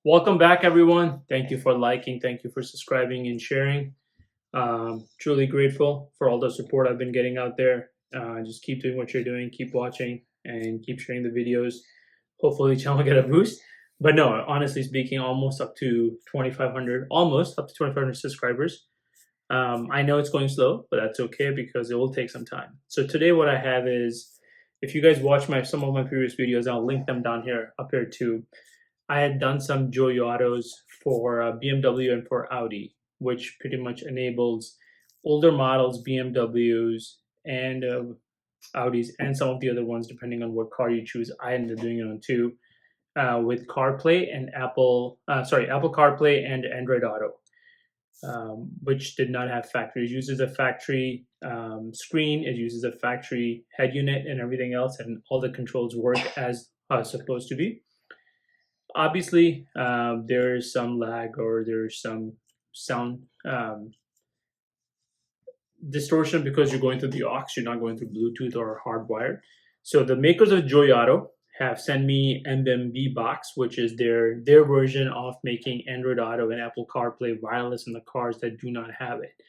Welcome back, everyone. Thank you for liking, thank you for subscribing and sharing. Truly grateful for all the support I've been getting out there. Just keep doing what you're doing, keep watching, and keep sharing the videos. Hopefully, the channel will get a boost. But no, honestly speaking, almost up to 2,500, almost up to 2,500 subscribers. I know it's going slow, but that's okay because it will take some time. So today, what I have is, if you guys watch some of my previous videos, I'll link them down here, up here too. I had done some Joyeautos for BMW and for Audi, which pretty much enables older models, BMWs and Audis, and some of the other ones, depending on what car you choose. I ended up doing it on two with CarPlay and Apple CarPlay and AndroidAuto, which did not have factory. It uses a factory screen, it uses a factory head unit and everything else, and all the controls work as supposed to be. Obviously, there's some lag or there's some sound distortion because you're going through the aux, you're not going through Bluetooth or hardwired. So the makers of Joyeauto have sent me MMB box, which is their version of making Android Auto and Apple CarPlay wireless in the cars that do not have it.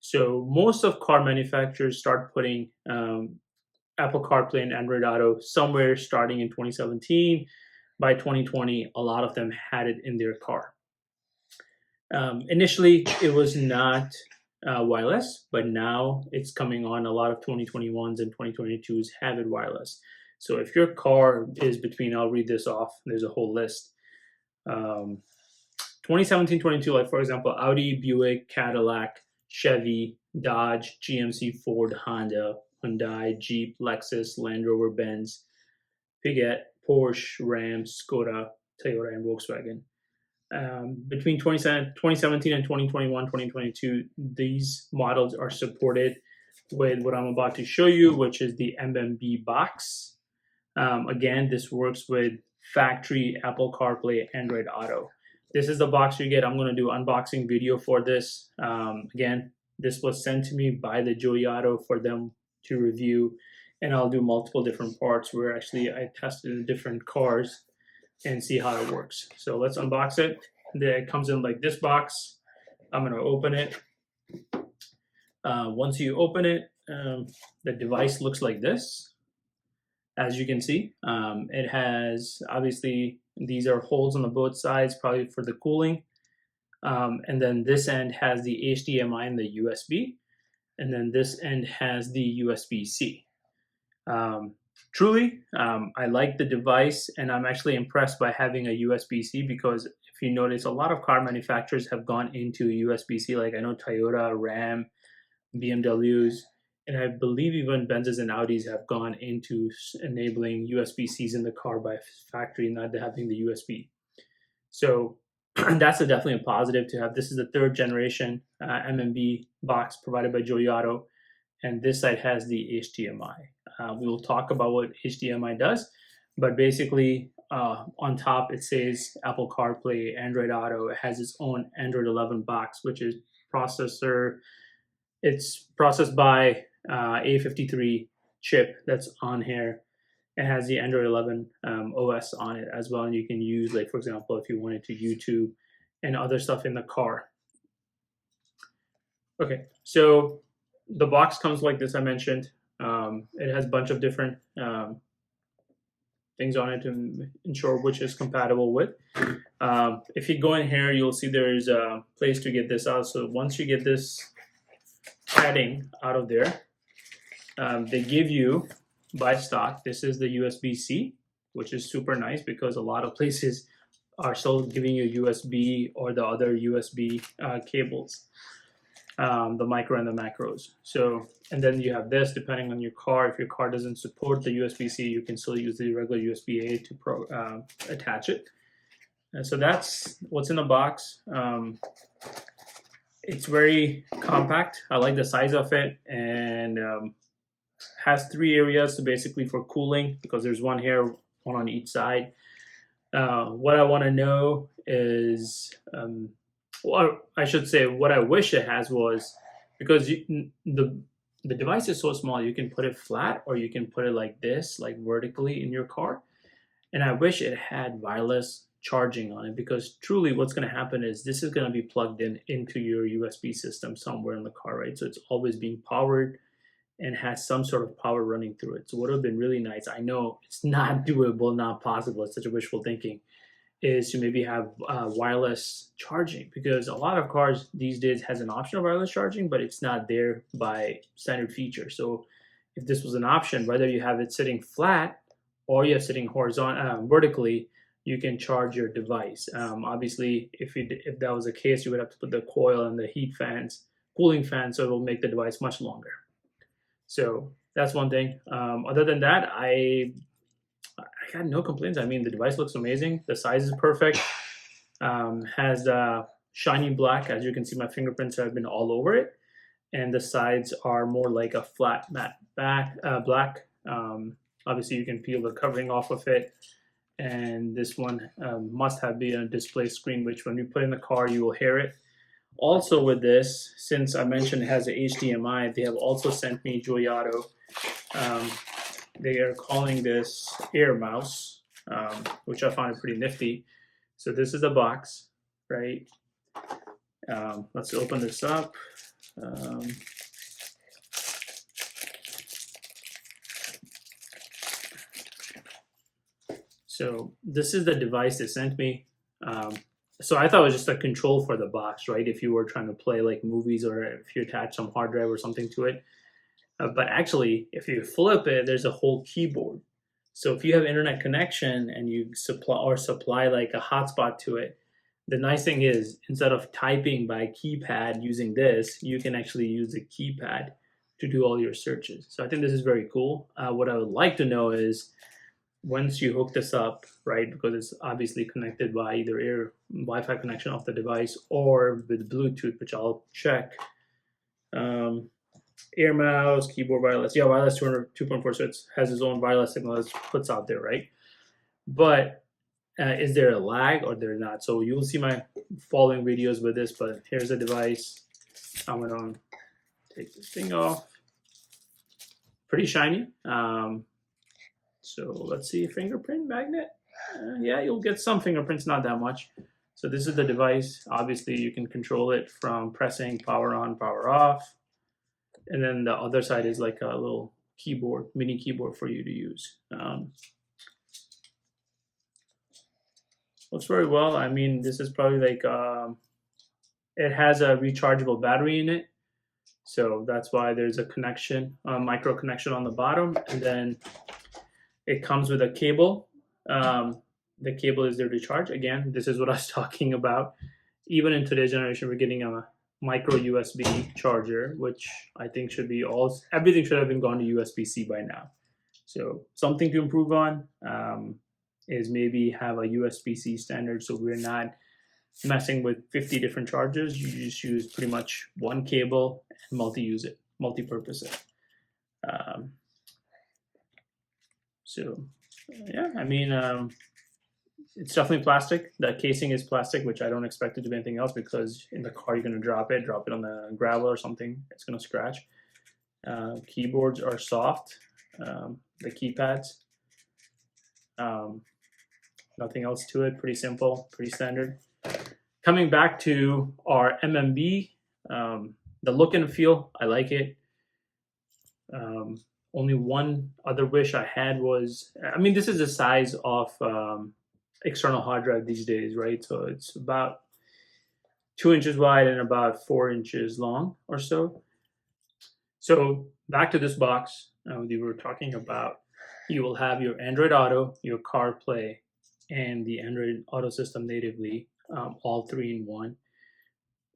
So most of car manufacturers start putting Apple CarPlay and Android Auto somewhere starting in 2017. By 2020, a lot of them had it in their car. Initially, it was not wireless, but now it's coming on. A lot of 2021s and 2022s have it wireless. So if your car is between, I'll read this off, there's a whole list. 2017, 22, like for example, Audi, Buick, Cadillac, Chevy, Dodge, GMC, Ford, Honda, Hyundai, Jeep, Lexus, Land Rover, Benz, Peugeot, Porsche, Ram, Skoda, Toyota, and Volkswagen. Between 2017 and 2021, 2022, these models are supported with what I'm about to show you, which is the MMB box. Again, this works with factory Apple CarPlay, Android Auto. This is the box you get. I'm going to do an unboxing video for this. Again, this was sent to me by the Joyeauto for them to review, and I'll do multiple different parts where actually I tested in different cars and see how it works. So let's unbox it. It comes in like this box. I'm going to open it. Once you open it, the device looks like this. As you can see, it has, obviously, these are holes on the both sides, probably for the cooling. And then this end has the HDMI and the USB. And then this end has the USB-C. Truly, I like the device, and I'm actually impressed by having a USB-C, because if you notice, a lot of car manufacturers have gone into USB-C, like I know Toyota, Ram, BMWs, and I believe even Benzes and Audis have gone into enabling USB-Cs in the car by factory, not having the USB. So that's definitely a positive to have. This is the third generation MMB box provided by Joyeauto, and this side has the HDMI. We will talk about what HDMI does, but basically on top it says Apple CarPlay, Android Auto. It has its own Android 11 box, which is processor. It's processed by A53 chip that's on here. It has the Android 11 OS on it as well, and you can use, like for example, if you wanted to YouTube and other stuff in the car. Okay, so the box comes like this, I mentioned. It has a bunch of different things on it to ensure which is compatible with. If you go in here, you'll see there's a place to get this out. So once you get this padding out of there, they give you, by stock, this is the USB-C, which is super nice because a lot of places are still giving you USB or the other USB cables. The micro and the macros. So, and then you have this, depending on your car. If your car doesn't support the USB-C, you can still use the regular USB-A to attach it. And so that's what's in the box. It's very compact. I like the size of it, and has three areas, so basically for cooling, because there's one here, one on each side. What I want to know is, well, I should say what I wish it has was, because the device is so small, you can put it flat or you can put it like this, like vertically in your car. And I wish it had wireless charging on it, because truly what's going to happen is this is going to be plugged in into your USB system somewhere in the car, right? So it's always being powered and has some sort of power running through it. So what would have been really nice, I know it's not doable, not possible, it's such a wishful thinking, is to maybe have wireless charging, because a lot of cars these days has an option of wireless charging, but it's not there by standard feature. So if this was an option, whether you have it sitting flat or you're sitting horizontal, vertically, you can charge your device. Obviously, if that was the case, you would have to put the coil and the heat fans, cooling fans, so it will make the device much longer. So that's one thing. Other than that, I got no complaints. I mean, the device looks amazing. The size is perfect. Has shiny black. As you can see, my fingerprints have been all over it. And the sides are more like a flat matte black. Obviously, you can peel the covering off of it. And this one must have been a display screen, which when you put in the car, you will hear it. Also with this, since I mentioned it has a HDMI, they have also sent me Joyeauto. They are calling this Air Mouse, which I found pretty nifty. So this is the box, right? Let's open this up. So this is the device they sent me. So I thought it was just a control for the box, right? If you were trying to play like movies, or if you attach some hard drive or something to it. But actually, if you flip it, there's a whole keyboard. So if you have internet connection and you supply like a hotspot to it, the nice thing is, instead of typing by keypad using this, you can actually use the keypad to do all your searches. So I think this is very cool. What I would like to know is, once you hook this up, right, because it's obviously connected by either Wi-Fi connection off the device or with Bluetooth, which I'll check. Air mouse, keyboard wireless. Yeah, wireless 2.4, so it has its own wireless signal that it puts out there, right? But is there a lag or there not? So you'll see my following videos with this, but here's the device. I'm gonna take this thing off. Pretty shiny. So let's see, fingerprint magnet. Yeah, you'll get some fingerprints, not that much. So this is the device. Obviously, you can control it from pressing power on, power off. And then the other side is like a little keyboard, mini keyboard for you to use. Looks very well. I mean, this is probably like, it has a rechargeable battery in it. So that's why there's a connection, a micro connection on the bottom. And then it comes with a cable. The cable is there to charge. Again, this is what I was talking about. Even in today's generation, we're getting a micro USB charger, which I think should be everything should have been gone to USB-C by now. So something to improve on is maybe have a USB-C standard, so we're not messing with 50 different chargers. You just use pretty much one cable and multi-use it, multi-purpose it. So yeah, I mean, it's definitely plastic. The casing is plastic, which I don't expect it to be anything else, because in the car you're going to drop it on the gravel or something, it's going to scratch. Keyboards are soft, the keypads. Nothing else to it, pretty simple, pretty standard. Coming back to our MMB, the look and feel, I like it. Only one other wish I had was, I mean, this is the size of external hard drive these days, right? So it's about 2 inches wide and about 4 inches long or so. So back to this box we were talking about, you will have your Android Auto, your CarPlay, and the Android Auto system natively, all three in one.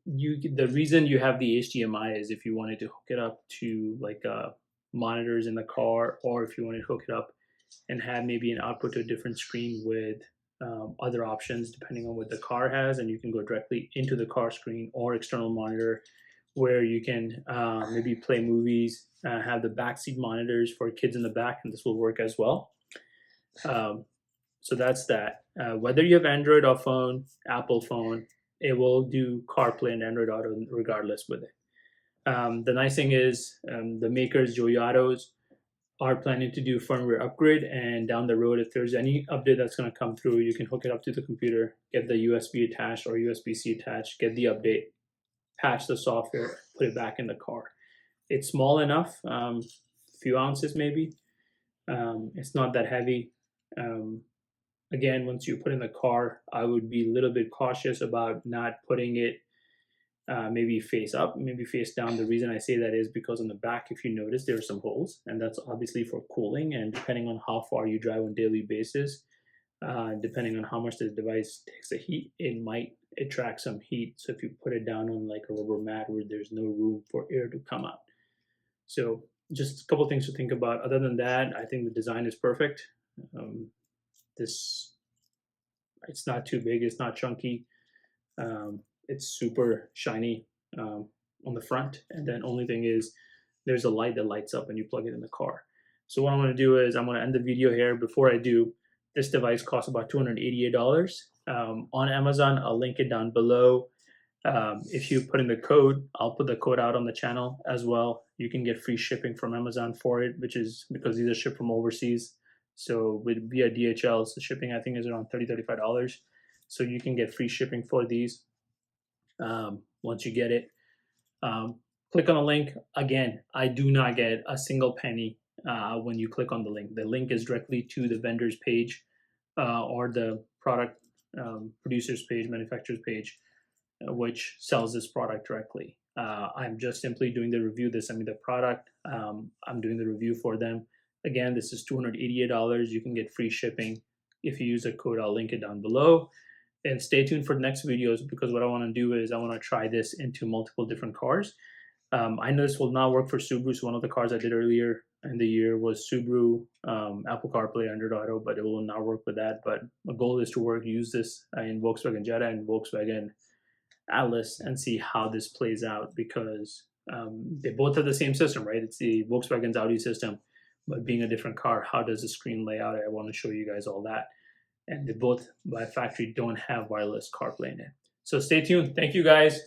The reason you have the HDMI is if you wanted to hook it up to like monitors in the car, or if you want to hook it up and have maybe an output to a different screen with other options depending on what the car has, and you can go directly into the car screen or external monitor where you can maybe play movies, have the backseat monitors for kids in the back, and this will work as well. So that's that. Whether you have Android or phone, Apple phone, it will do CarPlay and Android Auto regardless with it. The nice thing is the makers, Joyeautos, are planning to do firmware upgrade, and down the road, if there's any update that's going to come through, you can hook it up to the computer, get the USB attached or USB-C attached, get the update, patch the software, put it back in the car. It's small enough, few ounces maybe. It's not that heavy. Again, once you put in the car, I would be a little bit cautious about not putting it maybe face up, maybe face down. The reason I say that is because on the back, if you notice, there are some holes, and that's obviously for cooling. And depending on how far you drive on a daily basis, depending on how much the device takes the heat, it might attract some heat. So if you put it down on like a rubber mat where there's no room for air to come out. So just a couple things to think about. Other than that, I think the design is perfect. It's not too big, it's not chunky. It's super shiny on the front, and then only thing is there's a light that lights up when you plug it in the car. So what I'm going to do is I'm going to end the video here. Before I do, this device costs about $288 on Amazon. I'll link it down below. If you put in the code, I'll put the code out on the channel as well. You can get free shipping from Amazon for it, which is because these are shipped from overseas. So via DHL, so shipping I think is around $35. So you can get free shipping for these once you get it. Click on the link. Again, I do not get a single penny when you click on the link. The link is directly to the vendor's page or the product producer's page, manufacturer's page, which sells this product directly. I'm just simply doing the review. They send me the product. I'm doing the review for them. Again, this is $288. You can get free shipping if you use a code. I'll link it down below. And stay tuned for the next videos, because what I want to do is I want to try this into multiple different cars. I know this will not work for Subaru. So one of the cars I did earlier in the year was Subaru, Apple CarPlay, AndroidAuto, but it will not work with that. But my goal is to use this in Volkswagen Jetta and Volkswagen Atlas and see how this plays out, because they both have the same system, right? It's the Volkswagen's Audi system, but being a different car, how does the screen lay out? I want to show you guys all that. And they both by factory don't have wireless CarPlay in it. So stay tuned. Thank you guys.